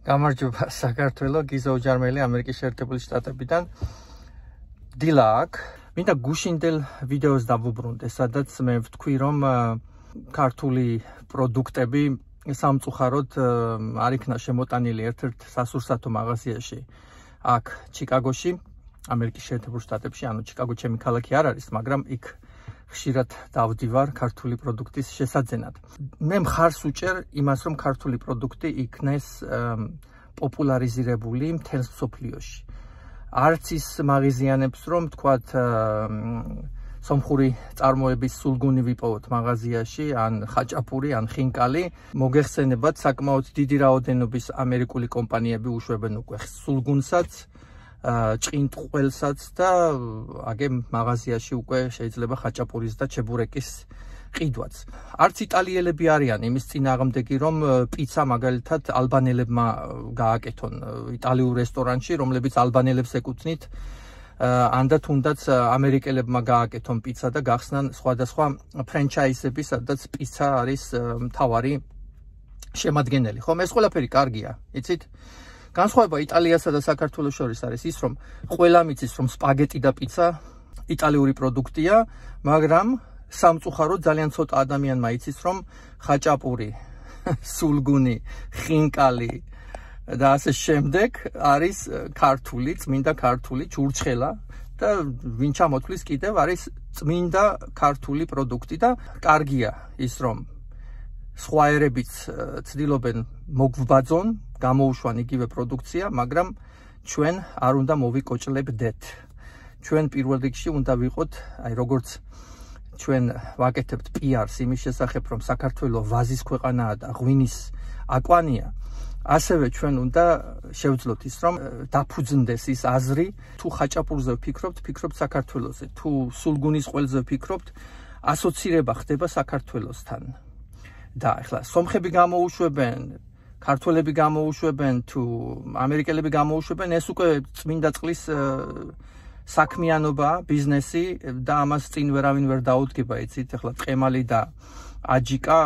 გამარჯობა საქართველო, გიზა უჯარმელი ამერიკის შეერთებული შტატებიდან. დილა აქ. მინდა გუშინდელ ვიდეოს დავუბრუნდე, სადაც მე ვთქვი, რომ ქართული პროდუქტები სამწუხაროდ არ იქნა შემოტანილი ერთ-ერთ სასურსათო მაღაზიაში აქ ჩიკაგოში, ამერიკის შეერთებულ შტატებში, ანუ ჩიკაგო ჩემი ქალაქი არ არის, მაგრამ იქ ხშირად დავდივარ ქართული პროდუქტის შესაძენად. მე მხარს უჭერ იმას, რომ ქართული პროდუქტი იქნეს პოპულარიზირებული მთელ მსოფლიოში. არც ის მაღაზიანებს, რომ თქვათ სომხური წარმოების სულგუნი ვიპოვოთ მაღაზიაში, ან ხაჭაპური, ან ხინკალი, მოგეხსენებათ საკმაოდ დიდი რაოდენობის ამერიკული კომპანიები უშვებენ უკვე სულგუნსაც, ჭყინტყველსაც და აგე მაღაზიაში უკვე შეიძლება ხაჭაპურის და ჩებურეკის ყიდვაც. არც იტალიელები არიან იმის წინააღმდეგი, რომ პიცა მაგალითად ალბანელებმა გააკეთონ იტალიურ რესტორანში, რომლებიც ალბანელებს ეკუთვნით, ან და თუნდაც ამერიკელებმა გააკეთონ პიცა და გახსნან სხვადასხვა ფრენჩაიზები, სადაც პიცა არის მთავარი შემადგენელი. ხომ ეს ყველაფერი კარგია, იცით? განსხვავება იტალიასა და საქართველოს შორის არის ის, რომ ყველა მიცის, რომ სპაგეტი და პიცა იტალიური პროდუქტია, მაგრამ სამწუხაროდ ძალიან ცოტა ადამიანმა იცის, რომ ხაჭაპური, სულგუნი, ხინკალი და ასე შემდეგ არის ქართული, წმინდა ქართული ჩურჩხელა და ვინ ჩამოთვლის კიდევ არის წმინდა ქართული პროდუქტი და კარგია ის, რომ სხვა ერებიც ცდილობენ მოგვბაძონ, გამოუშვან იგივე პროდუქცია, მაგრამ ჩვენ არ უნდა მოვიკოჭლებდეთ. ჩვენ პირველ რიგში უნდა ვიყოთ, აი როგორც ჩვენ ვაკეთებთ PR-ს იმის შესახებ, რომ საქართველო ვაზის ქვეყანაა და ღვინის აკვანია, ასევე ჩვენ უნდა შევძლოთ ის, რომ დაფუძნდეს ის აზრი, თუ ხაჭაპურზე ვფიქრობთ, ფიქრობთ საქართველოზე, თუ სულგუნის ყველზე ვფიქრობთ, ასოცირება ხდება საქართველოსთან. და ახლა სომხები გამოუშვებენ, ქართველები გამოუშვებენ, თუ ამერიკელები გამოუშვებენ, ეს უკვე წმინდა წყლის საქმიანობა, ბიზნესი და ამას წინ ვერავინ ვერ დაუდგება, იცით, ახლა ტყემალი და აჯიკა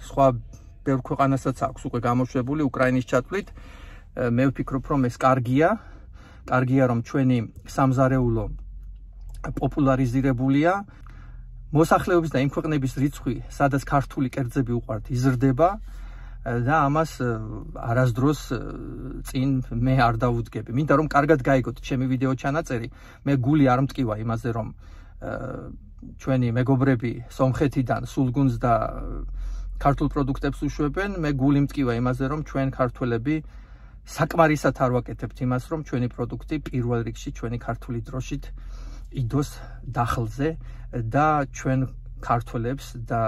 სხვა ბევრ ქვეყანასაც აქვს უკვე გამოშვებული უკრაინის ჩათვლით. მე ვფიქრობ, რომ ეს კარგია, რომ ჩვენი სამზარეულო პოპულარიზირებულია. მოსახლეობის და იმ ქვეყნების რიცხვი, სადაც ქართული კერძები უყვართ, იზრდება და ამას არასდროს წინ მე არ დავუდგები. მინდა რომ კარგად გაიგოთ ჩემი ვიდეო ჩანაწერი, მე გული არ მტკივა იმაზე, რომ ჩვენი მეგობრები სომხეთიდან სულგუნს და ქართულ პროდუქტებს უშვებენ, მე გული მტკივა იმაზე, რომ ჩვენ ქართველები საკმარისად არ ვაკეთებთ იმას, რომ ჩვენი პროდუქტი პირველ რიგში ჩვენი ქართული დროშით იდოს დახლზე და ჩვენ ქართველებს და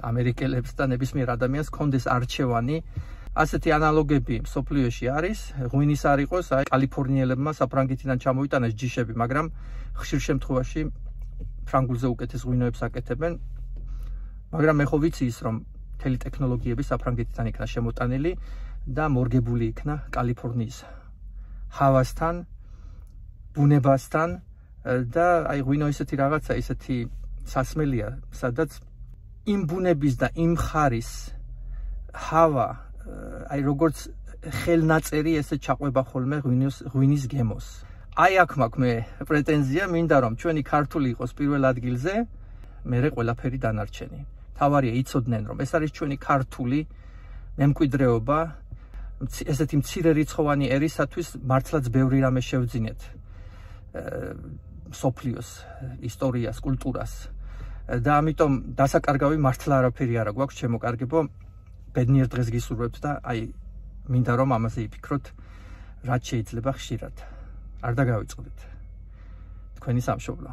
ამერიკელებს და ნებისმიერ ადამიანს კონდეს არჩევანი. ასეთი ანალოგები მსოფლიოში არის, ღვინის არ იყოს, აი კალიფორნიელებმა საფრანგეთიდან ჩამოიტანეს ჯიშები, მაგრამ ხშირ შემთხვევაში ფრანგულზე უკეთეს ღვინოებს აკეთებენ. მაგრამ მე ხო ვიცი ის, რომ მთელი ტექნოლოგიები საფრანგეთიდან იქნა შემოტანილი და მორგებული იქნა კალიფორნიის ჰავასთან, ბუნებასთან და აი ღვინო ისეთი რაღაცა, ისეთი სასმელია, სადაც იმ ბუნების და იმ ხარის ჰავა, აი როგორც ხელნაწერი ესე ჩაყვება ხოლმე ღვინის გემოს. აი აქ მაქვს მე პრეტენზია, მინდა რომ ჩვენი ქართული იყოს პირველ ადგილზე, მერე ყველაფერი დანარჩენი. თავარია იცოდნენ, რომ ეს არის ჩვენი ქართული მემკვიდრეობა, ესეთი მცირე რიცხოვანი ერისათვის მართლაც ბევრი რამე შევძინეთ. სოფლიოს ისტორიას, კულტურას და ამიტომ დასაკარგავი მართლა არაფერი არ გვაქვს, შემოკარგებო, ბედნიერ დღეს გისურვებთ და აი მინდა რომ ამაზე იფიქროთ, რაც შეიძლება ხშირად. არ დაგავიწყდეთ. თქვენი სამშობლო.